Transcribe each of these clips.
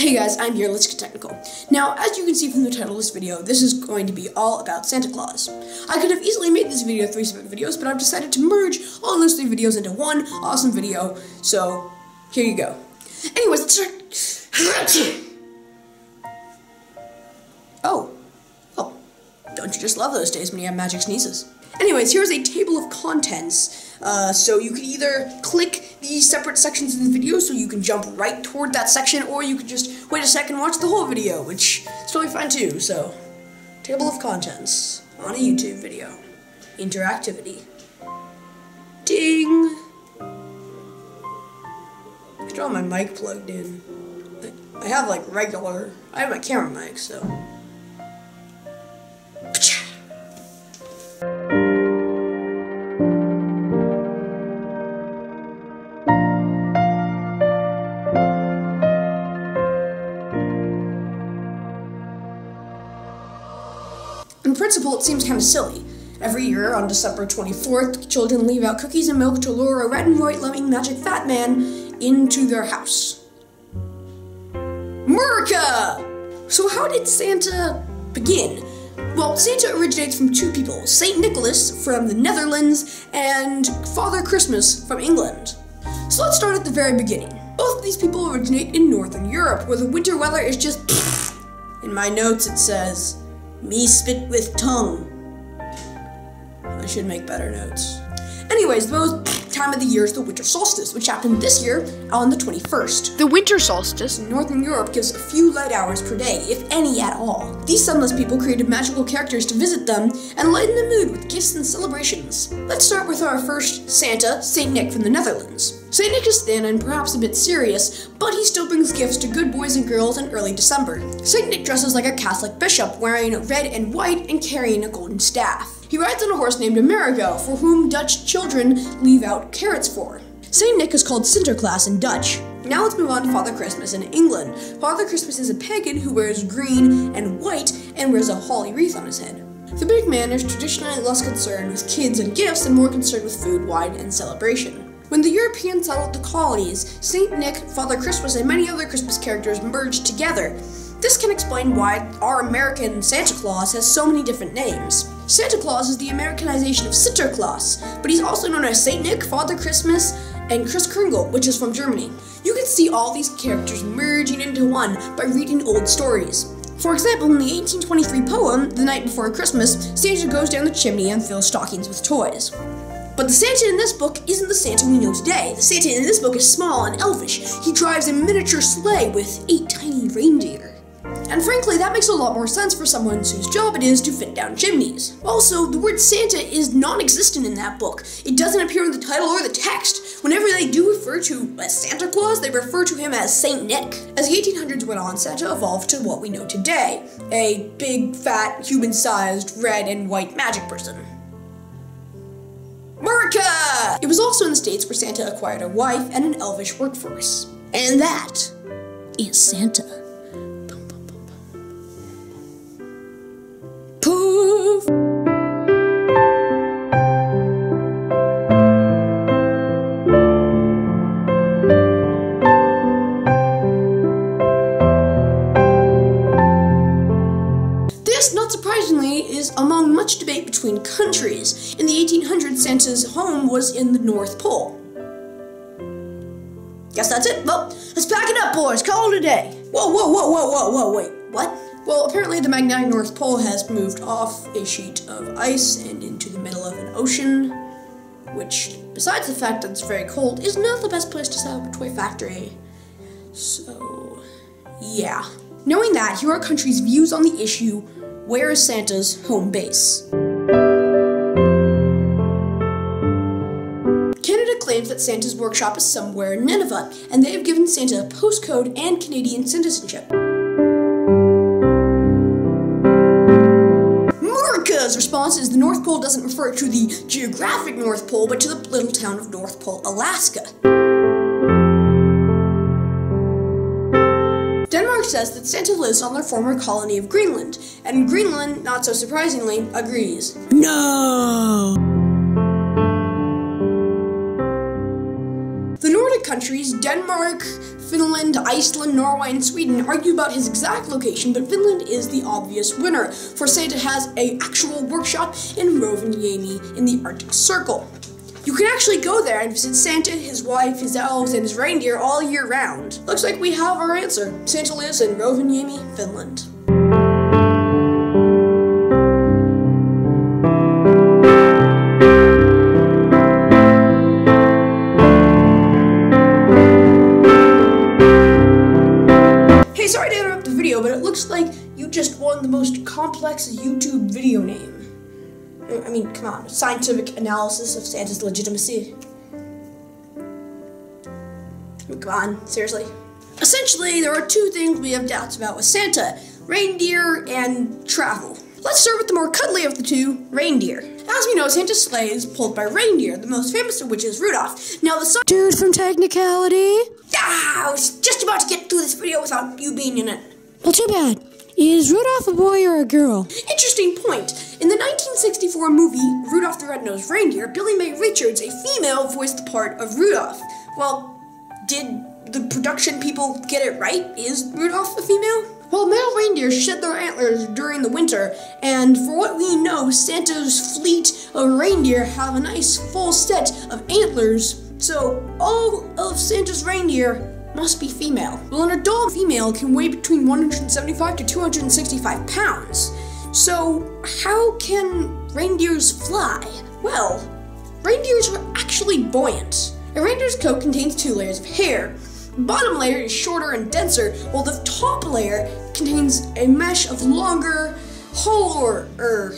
Hey guys, I'm here, let's get technical. Now, as you can see from the title of this video, this is going to be all about Santa Claus. I could have easily made this video 3 separate videos, but I've decided to merge all those 3 videos into one awesome video, so here you go. Anyways, let's start. Oh, don't you just love those days when you have magic sneezes? Anyways, here's a table of contents. So you can either click the separate sections in the video so you can jump right toward that section, or you can just wait a second and watch the whole video, which is totally fine too. So, table of contents on a YouTube video. Interactivity. Ding! I still have my mic plugged in. I have I have my camera mic, so. In principle, it seems kind of silly. Every year, on December 24th, children leave out cookies and milk to lure a red and white loving magic fat man into their house. America! So how did Santa begin? Well, Santa originates from 2 people, Saint Nicholas from the Netherlands and Father Christmas from England. So let's start at the very beginning. Both of these people originate in Northern Europe, where the winter weather is just In my notes it says, "Me spit with tongue." I should make better notes. Anyways, the most time of the year is the winter solstice, which happened this year on the 21st. The winter solstice in Northern Europe gives a few light hours per day, if any at all. These sunless people created magical characters to visit them and lighten the mood with gifts and celebrations. Let's start with our first Santa, Saint Nick from the Netherlands. Saint Nick is thin and perhaps a bit serious, but he still brings gifts to good boys and girls in early December. Saint Nick dresses like a Catholic bishop, wearing red and white and carrying a golden staff. He rides on a horse named Amerigo, for whom Dutch children leave out carrots for. Saint Nick is called Sinterklaas in Dutch. Now let's move on to Father Christmas in England. Father Christmas is a pagan who wears green and white and wears a holly wreath on his head. The big man is traditionally less concerned with kids and gifts and more concerned with food, wine, and celebration. When the Europeans settled the colonies, Saint Nick, Father Christmas, and many other Christmas characters merged together. This can explain why our American Santa Claus has so many different names. Santa Claus is the Americanization of Sinterklaas, but he's also known as Saint Nick, Father Christmas, and Kris Kringle, which is from Germany. You can see all these characters merging into one by reading old stories. For example, in the 1823 poem, The Night Before Christmas, Santa goes down the chimney and fills stockings with toys. But the Santa in this book isn't the Santa we know today. The Santa in this book is small and elvish. He drives a miniature sleigh with 8 tiny reindeer. And frankly, that makes a lot more sense for someone whose job it is to fit down chimneys. Also, the word Santa is non-existent in that book. It doesn't appear in the title or the text. Whenever they do refer to as Santa Claus, they refer to him as Saint Nick. As the 1800s went on, Santa evolved to what we know today. A big, fat, human-sized, red and white magic person. America! It was also in the States where Santa acquired a wife and an elvish workforce. And that is Santa. Poof! This, not surprisingly, is among much debate between countries. In the 1800s, Santa's home was in the North Pole. Guess that's it. Well, let's pack it up, boys. Call it a day. Whoa, wait, what? Well, apparently the magnetic North Pole has moved off a sheet of ice and into the middle of an ocean, which, besides the fact that it's very cold, is not the best place to set up a toy factory. So, yeah. Knowing that, here are our country's views on the issue, where is Santa's home base? Canada claims that Santa's workshop is somewhere in Nineveh, and they have given Santa a postcode and Canadian citizenship. America's response is the North Pole doesn't refer to the geographic North Pole, but to the little town of North Pole, Alaska. Denmark says that Santa lives on their former colony of Greenland, and Greenland, not so surprisingly, agrees. No! The Nordic countries, Denmark, Finland, Iceland, Norway, and Sweden argue about his exact location, but Finland is the obvious winner, for Santa has an actual workshop in Rovaniemi in the Arctic Circle. You can actually go there and visit Santa, his wife, his elves, and his reindeer all year round. Looks like we have our answer. Santa lives in Rovaniemi, Finland. Hey, sorry to interrupt the video, but it looks like you just won the most complex YouTube video name. I mean, come on, scientific analysis of Santa's legitimacy. Come on, seriously. Essentially, there are two things we have doubts about with Santa: reindeer and travel. Let's start with the more cuddly of the two, reindeer. As we know, Santa's sleigh is pulled by reindeer, the most famous of which is Rudolph. Now the dude from Technicality? Yeah, I was just about to get through this video without you being in it. Well, too bad. Is Rudolph a boy or a girl? Interesting point. In the 1964 movie Rudolph the Red-Nosed Reindeer, Billy Mae Richards, a female, voiced the part of Rudolph. Well, did the production people get it right? Is Rudolph a female? Well, male reindeer shed their antlers during the winter, and for what we know, Santa's fleet of reindeer have a nice full set of antlers, so all of Santa's reindeer must be female. Well, an adult female can weigh between 175 to 265 pounds. So how can reindeers fly? Well, reindeers are actually buoyant. A reindeer's coat contains 2 layers of hair. The bottom layer is shorter and denser, while the top layer contains a mesh of longer, hollower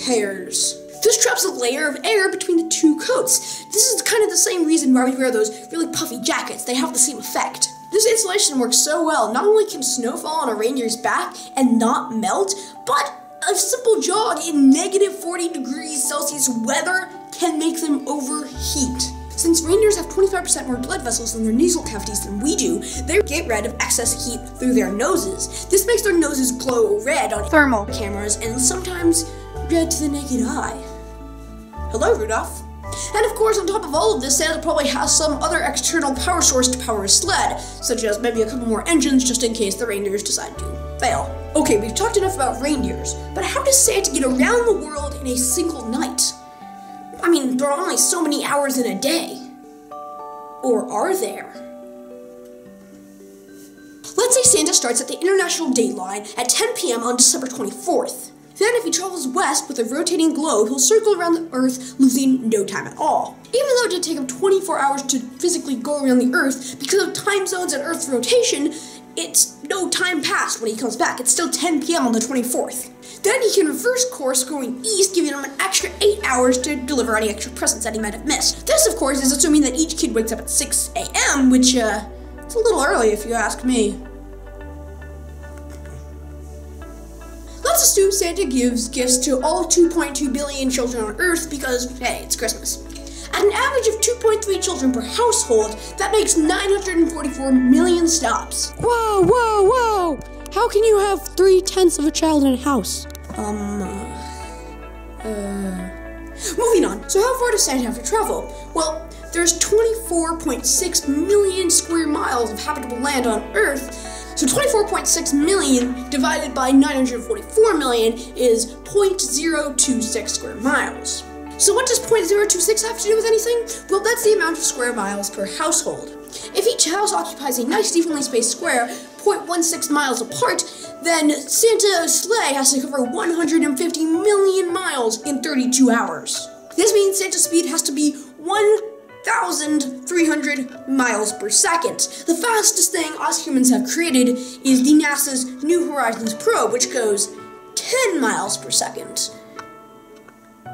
hairs. This traps a layer of air between the 2 coats. This is kind of the same reason why we wear those really puffy jackets. They have the same effect. This insulation works so well, not only can snow fall on a reindeer's back and not melt, but a simple jog in negative 40 degrees Celsius weather can make them overheat. Since reindeers have 25% more blood vessels in their nasal cavities than we do, they get rid of excess heat through their noses. This makes their noses glow red on thermal cameras and sometimes red to the naked eye. Hello, Rudolph. And of course, on top of all of this, Santa probably has some other external power source to power his sled, such as maybe a couple more engines just in case the reindeers decide to fail. Okay, we've talked enough about reindeers, but how does Santa get around the world in a single night? I mean, there are only so many hours in a day. Or are there? Let's say Santa starts at the International Date Line at 10 p.m. on December 24th. Then, if he travels west with a rotating globe, he'll circle around the Earth, losing no time at all. Even though it did take him 24 hours to physically go around the Earth, because of time zones and Earth's rotation, it's no time passed when he comes back. It's still 10 p.m. on the 24th. Then he can reverse course going east, giving him an extra 8 hours to deliver any extra presents that he might have missed. This, of course, is assuming that each kid wakes up at 6 a.m., which, it's a little early if you ask me. Let's assume Santa gives gifts to all 2.2 billion children on Earth because, hey, it's Christmas. At an average of 2.3 children per household, that makes 944 million stops. Whoa, whoa, whoa! How can you have 3/10 of a child in a house? Moving on. So how far does Santa have to travel? Well, there's 24.6 million square miles of habitable land on Earth. So 24.6 million divided by 944 million is 0.026 square miles. So what does 0.026 have to do with anything? Well, that's the amount of square miles per household. If each house occupies a nice evenly spaced square, 0.16 miles apart, then Santa's sleigh has to cover 150 million miles in 32 hours. This means Santa's speed has to be 1,300 miles per second. The fastest thing us humans have created is the NASA's New Horizons probe, which goes 10 miles per second.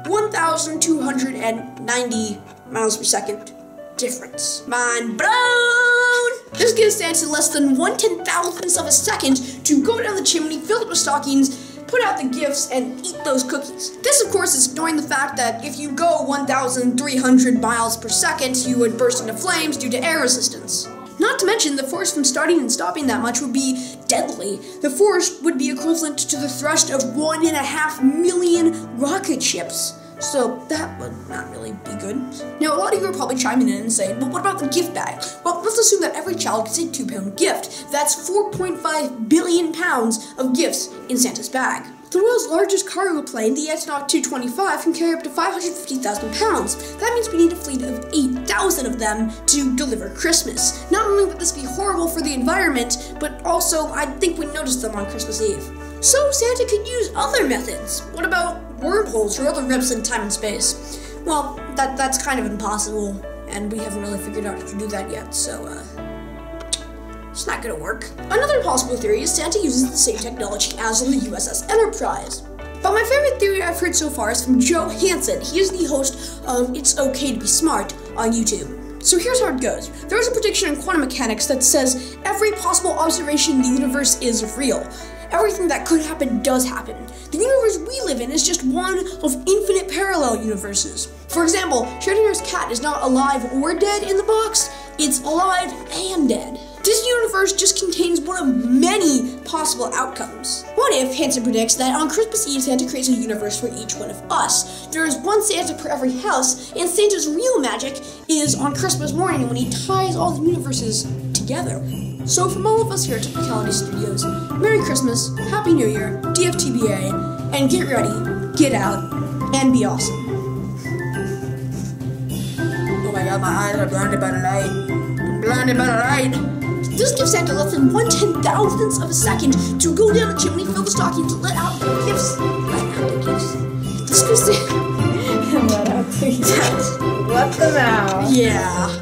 1,290 miles per second difference. Mind blown! This gives Santa less than 1/10,000th of a second to go down the chimney, fill it with stockings, put out the gifts, and eat those cookies. This, of course, is ignoring the fact that if you go 1,300 miles per second, you would burst into flames due to air resistance. Not to mention, the force from starting and stopping that much would be deadly. The force would be equivalent to the thrust of 1.5 million rocket ships. So that would not really be good. Now, a lot of you are probably chiming in and saying, but what about the gift bag? Well, let's assume that every child gets a £2 gift. That's 4.5 billion pounds of gifts in Santa's bag. The world's largest cargo plane, the Antonov 225, can carry up to 550,000 pounds. That means we need a fleet of 8,000 of them to deliver Christmas. Not only would this be horrible for the environment, but also I think we noticed them on Christmas Eve. So Santa could use other methods. What about wormholes or other rips in time and space? Well, that's kind of impossible, and we haven't really figured out how to do that yet, so it's not gonna work. Another possible theory is Santa uses the same technology as on the USS Enterprise. But my favorite theory I've heard so far is from Joe Hansen. He is the host of It's Okay to Be Smart on YouTube. So here's how it goes. There is a prediction in quantum mechanics that says every possible observation in the universe is real. Everything that could happen does happen. The universe we live in is just one of infinite parallel universes. For example, Schrodinger's cat is not alive or dead in the box, it's alive and dead. This universe just contains one of many possible outcomes. What if Hansen predicts that on Christmas Eve, Santa creates a universe for each one of us? There is one Santa per every house, and Santa's real magic is on Christmas morning when he ties all the universes together. So from all of us here at Technicality Studios, Merry Christmas, Happy New Year, DFTBA, and get ready, get out, and be awesome. Oh my god, my eyes are blinded by the light. I'm blinded by the light. This gives Santa less than 1/10,000th of a second to go down the chimney, fill the stocking, to let out the gifts. Let out the gifts. This gives Let out the gifts. Let them out. Yeah.